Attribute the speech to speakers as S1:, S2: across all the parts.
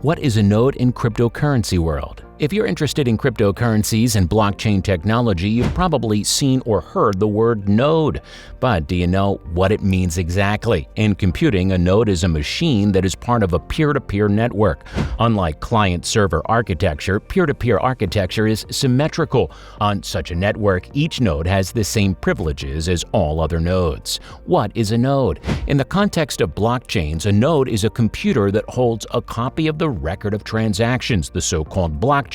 S1: What is a node in cryptocurrency world? If you're interested in cryptocurrencies and blockchain technology, you've probably seen or heard the word node. But do you know what it means exactly? In computing, a node is a machine that is part of a peer-to-peer network. Unlike client-server architecture, peer-to-peer architecture is symmetrical. On such a network, each node has the same privileges as all other nodes. What is a node? In the context of blockchains, a node is a computer that holds a copy of the record of transactions, the so-called blockchain,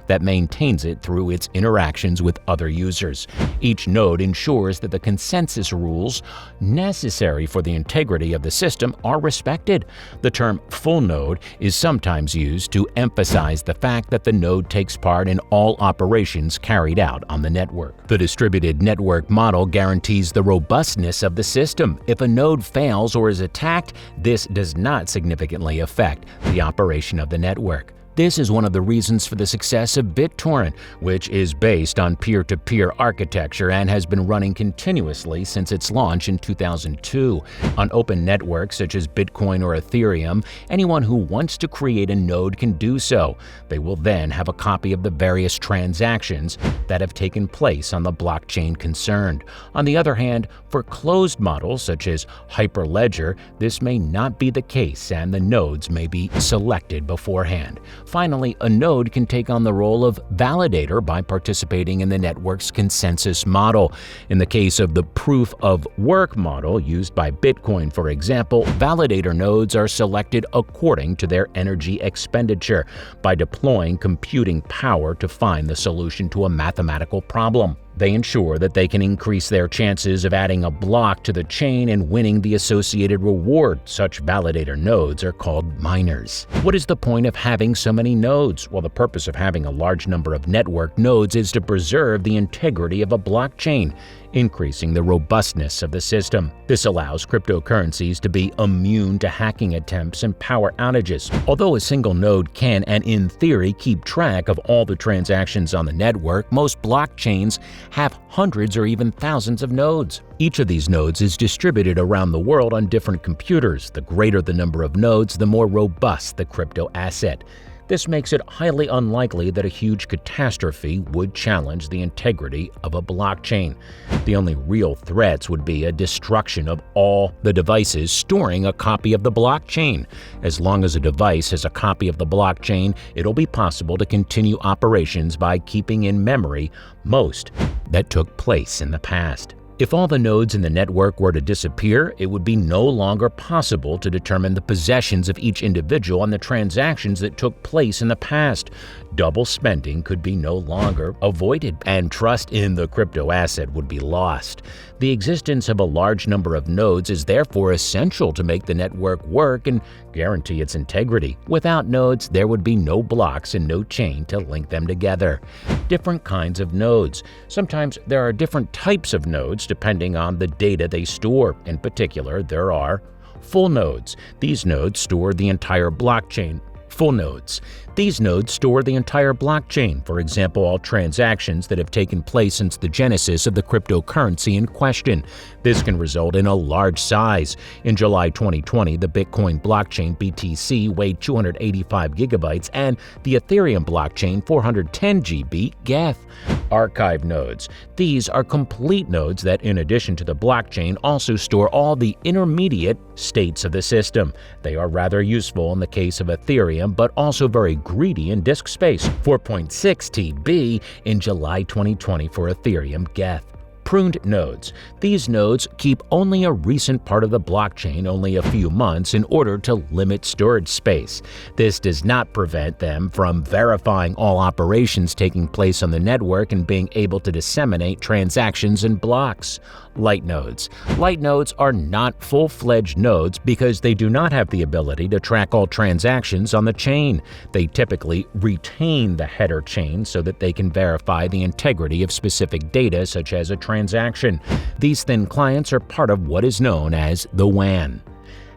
S1: that maintains it through its interactions with other users. Each node ensures that the consensus rules necessary for the integrity of the system are respected. The term full node is sometimes used to emphasize the fact that the node takes part in all operations carried out on the network. The distributed network model guarantees the robustness of the system. If a node fails or is attacked, this does not significantly affect the operation of the network. This is one of the reasons for the success of BitTorrent, which is based on peer-to-peer architecture and has been running continuously since its launch in 2002. On open networks such as Bitcoin or Ethereum, anyone who wants to create a node can do so. They will then have a copy of the various transactions that have taken place on the blockchain concerned. On the other hand, for closed models such as Hyperledger, this may not be the case and the nodes may be selected beforehand. Finally, a node can take on the role of validator by participating in the network's consensus model. In the case of the proof-of-work model used by Bitcoin, for example, validator nodes are selected according to their energy expenditure by deploying computing power to find the solution to a mathematical problem. They ensure that they can increase their chances of adding a block to the chain and winning the associated reward. Such validator nodes are called miners. What is the point of having so many nodes? Well, the purpose of having a large number of network nodes is to preserve the integrity of a blockchain, increasing the robustness of the system. This allows cryptocurrencies to be immune to hacking attempts and power outages. Although a single node can, and in theory, keep track of all the transactions on the network, most blockchains have hundreds or even thousands of nodes. Each of these nodes is distributed around the world on different computers. The greater the number of nodes, the more robust the crypto asset. This makes it highly unlikely that a huge catastrophe would challenge the integrity of a blockchain. The only real threats would be a destruction of all the devices storing a copy of the blockchain. As long as a device has a copy of the blockchain, it'll be possible to continue operations by keeping in memory most that took place in the past. If all the nodes in the network were to disappear, it would be no longer possible to determine the possessions of each individual and the transactions that took place in the past. Double spending could be no longer avoided, and trust in the crypto asset would be lost. The existence of a large number of nodes is therefore essential to make the network work and guarantee its integrity. Without nodes, there would be no blocks and no chain to link them together. Different kinds of nodes. Sometimes there are different types of nodes depending on the data they store. In particular, there are full nodes. These nodes store the entire blockchain. Full nodes. These nodes store the entire blockchain, for example, all transactions that have taken place since the genesis of the cryptocurrency in question. This can result in a large size. In July 2020, the Bitcoin blockchain BTC weighed 285 gigabytes and the Ethereum blockchain 410 GB Geth. Archive nodes. These are complete nodes that, in addition to the blockchain, also store all the intermediate states of the system. They are rather useful in the case of Ethereum, but also very greedy in disk space, 4.6 TB in July 2020 for Ethereum Geth. Pruned nodes. These nodes keep only a recent part of the blockchain only a few months in order to limit storage space. This does not prevent them from verifying all operations taking place on the network and being able to disseminate transactions in blocks. Light nodes. Light nodes are not full-fledged nodes because they do not have the ability to track all transactions on the chain. They typically retain the header chain so that they can verify the integrity of specific data such as a transaction. These thin clients are part of what is known as the WAN.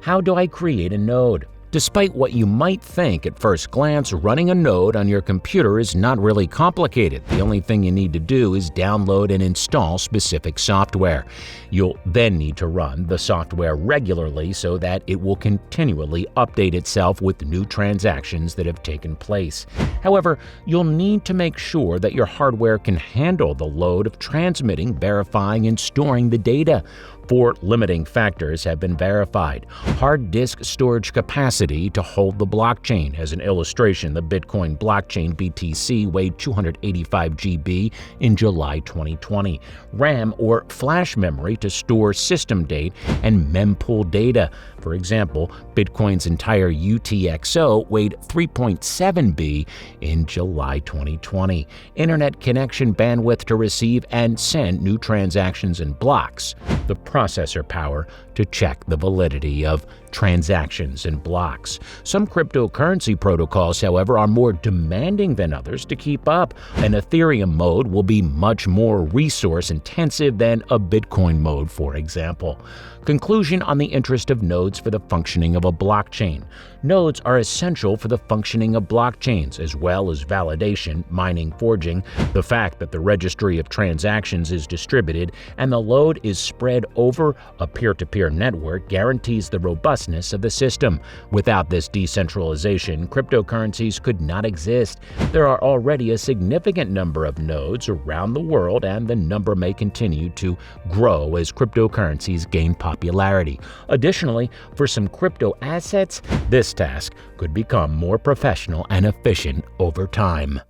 S1: How do I create a node? Despite what you might think at first glance, running a node on your computer is not really complicated. The only thing you need to do is download and install specific software. You'll then need to run the software regularly so that it will continually update itself with new transactions that have taken place. However, you'll need to make sure that your hardware can handle the load of transmitting, verifying, and storing the data. 4 limiting factors have been verified. Hard disk storage capacity to hold the blockchain. As an illustration, the Bitcoin blockchain BTC weighed 285 GB in July 2020. RAM or flash memory to store system date and mempool data. For example, Bitcoin's entire UTXO weighed 3.7 B in July 2020. Internet connection bandwidth to receive and send new transactions and blocks. The processor power to check the validity of transactions and blocks. Some cryptocurrency protocols, however, are more demanding than others to keep up. An Ethereum mode will be much more resource intensive than a Bitcoin mode, for example. Conclusion on the interest of nodes for the functioning of a blockchain. Nodes are essential for the functioning of blockchains, as well as validation, mining, forging. The fact that the registry of transactions is distributed and the load is spread over a peer-to-peer network guarantees the robustness of the system. Without this decentralization, cryptocurrencies could not exist. There are already a significant number of nodes around the world, and the number may continue to grow as cryptocurrencies gain popularity. Additionally, for some crypto assets, this task could become more professional and efficient over time.